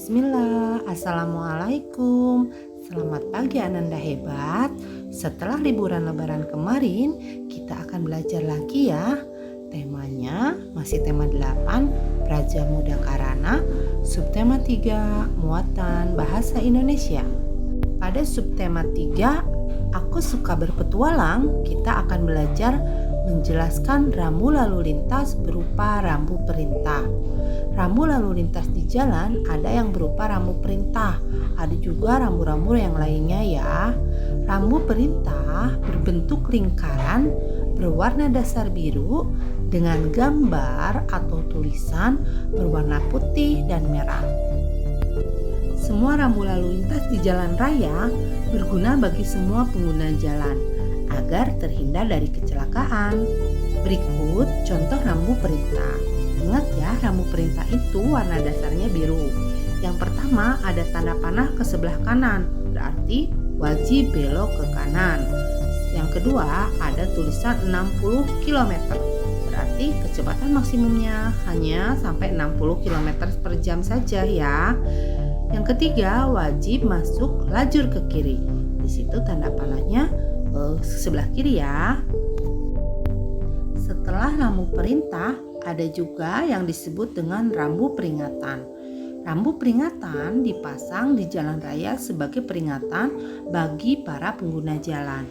Bismillah, Assalamualaikum. Selamat pagi Ananda hebat. Setelah liburan lebaran kemarin, kita akan belajar lagi ya. Temanya masih tema 8, Praja Muda Karana, subtema 3, muatan bahasa Indonesia. Pada subtema 3, aku suka berpetualang, kita akan belajar menjelaskan rambu lalu lintas berupa rambu perintah. Rambu lalu lintas di jalan ada yang berupa rambu perintah, ada juga rambu-rambu yang lainnya ya. Rambu perintah berbentuk lingkaran berwarna dasar biru dengan gambar atau tulisan berwarna putih dan merah. Semua rambu lalu lintas di jalan raya berguna bagi semua pengguna jalan agar terhindar dari kecelakaan. Berikut contoh rambu perintah. Ingat ya, rambu perintah itu warna dasarnya biru. Yang pertama ada tanda panah ke sebelah kanan, berarti wajib belok ke kanan. Yang kedua ada tulisan 60 km, berarti kecepatan maksimumnya hanya sampai 60 km per jam saja ya. Yang ketiga wajib masuk lajur ke kiri. Di situ tanda panahnya sebelah kiri ya. Setelah rambu perintah, ada juga yang disebut dengan rambu peringatan. Rambu peringatan dipasang di jalan raya sebagai peringatan bagi para pengguna jalan.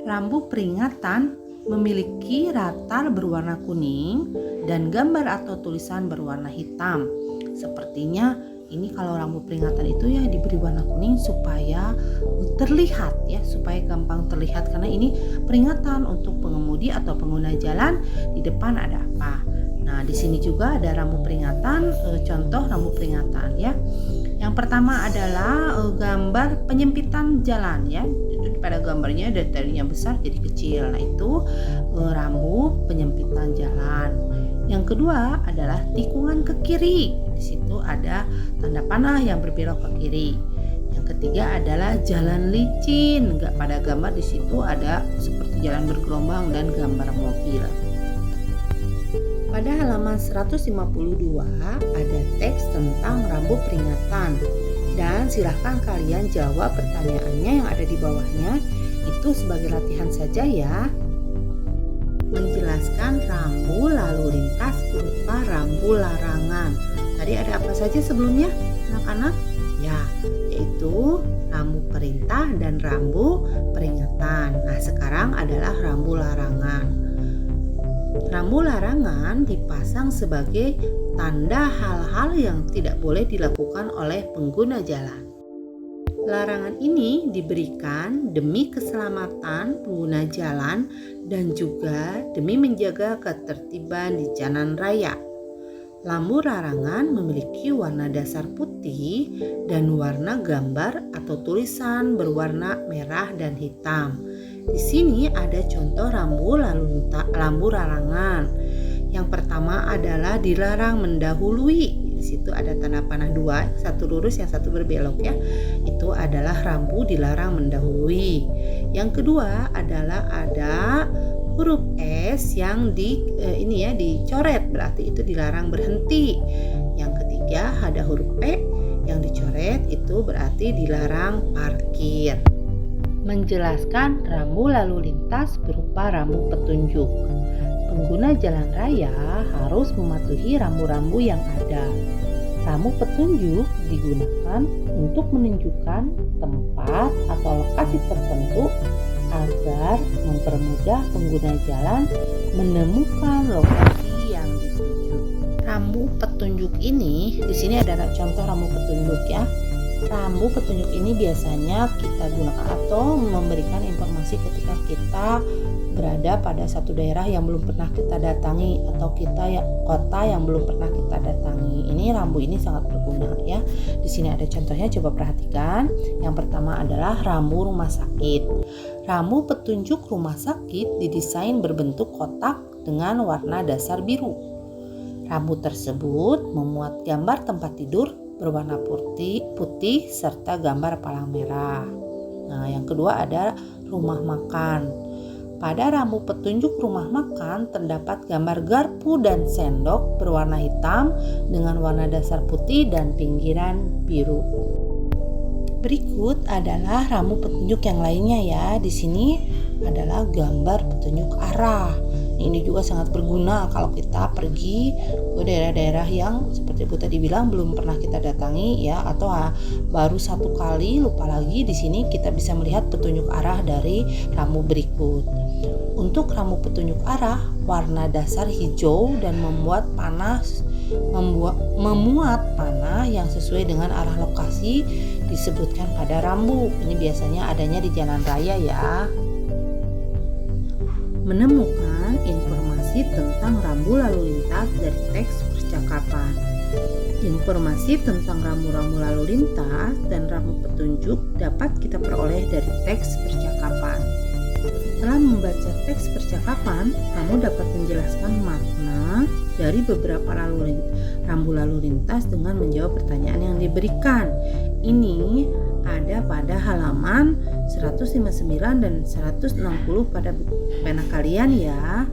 Rambu peringatan memiliki latar berwarna kuning dan gambar atau tulisan berwarna hitam. Sepertinya ini kalau rambu peringatan itu ya diberi warna kuning supaya terlihat ya, supaya gampang terlihat karena ini peringatan untuk pengemudi atau pengguna jalan di depan ada apa. Nah, di sini juga ada rambu peringatan, contoh rambu peringatan ya. Yang pertama adalah gambar penyempitan jalan ya. Itu pada gambarnya dari tadinya besar jadi kecil. Nah, itu rambu penyempitan jalan. Yang kedua adalah tikungan ke kiri. Di situ ada tanda panah yang berbelok ke kiri. Yang ketiga adalah jalan licin. Enggak, pada gambar di situ ada seperti jalan bergelombang dan gambar mobil. Pada halaman 152 ada teks tentang rambu peringatan. Dan silahkan kalian jawab pertanyaannya yang ada di bawahnya. Itu sebagai latihan saja ya. Menjelaskan rambu lalu lintas berupa rambu larangan. Tadi ada apa saja sebelumnya anak-anak? Ya, yaitu rambu perintah dan rambu peringatan. Nah, sekarang adalah rambu larangan. Rambu larangan dipasang sebagai tanda hal-hal yang tidak boleh dilakukan oleh pengguna jalan. Larangan ini diberikan demi keselamatan pengguna jalan dan juga demi menjaga ketertiban di jalan raya. Lampu larangan memiliki warna dasar putih dan warna gambar atau tulisan berwarna merah dan hitam. Di sini ada contoh lampu larangan. Yang pertama adalah dilarang mendahului. Di situ ada tanda panah dua, satu lurus yang satu berbelok ya. Itu adalah rambu dilarang mendahului. Yang kedua adalah ada huruf S yang dicoret, berarti itu dilarang berhenti. Yang ketiga ada huruf P yang dicoret, itu berarti dilarang parkir. Menjelaskan rambu lalu lintas berupa rambu petunjuk. Pengguna jalan raya harus mematuhi rambu-rambu yang ada. Rambu petunjuk digunakan untuk menunjukkan tempat atau lokasi tertentu agar mempermudah pengguna jalan menemukan lokasi yang dituju. Rambu petunjuk ini, di sini ada contoh rambu petunjuk ya. Rambu petunjuk ini biasanya kita gunakan atau memberikan informasi ketika kita berada pada satu daerah yang belum pernah kita datangi atau kota yang belum pernah kita datangi. Ini rambu ini sangat berguna ya. Di sini ada contohnya, coba perhatikan. Yang pertama adalah rambu rumah sakit. Rambu petunjuk rumah sakit didesain berbentuk kotak dengan warna dasar biru. Rambu tersebut memuat gambar tempat tidur berwarna putih serta gambar palang merah. Nah, yang kedua ada rumah makan. pada rambu petunjuk rumah makan terdapat gambar garpu dan sendok berwarna hitam dengan warna dasar putih dan pinggiran biru. Berikut adalah rambu petunjuk yang lainnya ya. Di sini adalah gambar petunjuk arah. Ini juga sangat berguna kalau kita pergi ke daerah-daerah yang seperti Bu tadi bilang belum pernah kita datangi ya, atau baru satu kali lupa lagi. Di sini kita bisa melihat petunjuk arah dari rambu berikut. Untuk rambu petunjuk arah warna dasar hijau dan memuat panah yang sesuai dengan arah lokasi disebutkan pada rambu. Ini biasanya adanya di jalan raya ya. Menemukan informasi tentang rambu lalu lintas dari teks percakapan. Informasi tentang rambu-rambu lalu lintas dan rambu petunjuk dapat kita peroleh dari teks percakapan. Setelah membaca teks percakapan, kamu dapat menjelaskan makna dari beberapa rambu lalu lintas dengan menjawab pertanyaan yang diberikan. Ini ada pada halaman 159 dan 160 pada buku pena kalian ya.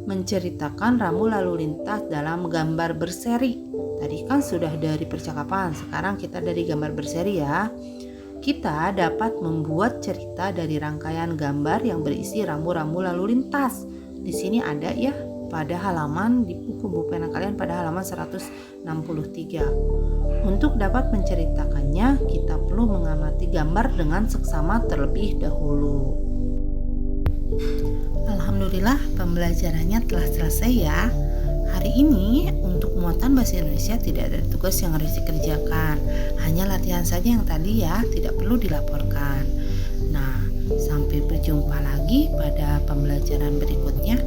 Menceritakan rambu lalu lintas dalam gambar berseri. Tadi kan sudah dari percakapan, sekarang kita dari gambar berseri ya. Kita dapat membuat cerita dari rangkaian gambar yang berisi rambu-rambu lalu lintas. Di sini ada ya pada halaman di buku pena kalian pada halaman 163. Untuk dapat menceritakannya, kita perlu mengamati gambar dengan seksama terlebih dahulu. Alhamdulillah pembelajarannya telah selesai ya. Hari ini untuk muatan bahasa Indonesia tidak ada tugas yang harus dikerjakan. Hanya latihan saja yang tadi ya, tidak perlu dilaporkan. Nah, sampai berjumpa lagi pada pembelajaran berikutnya.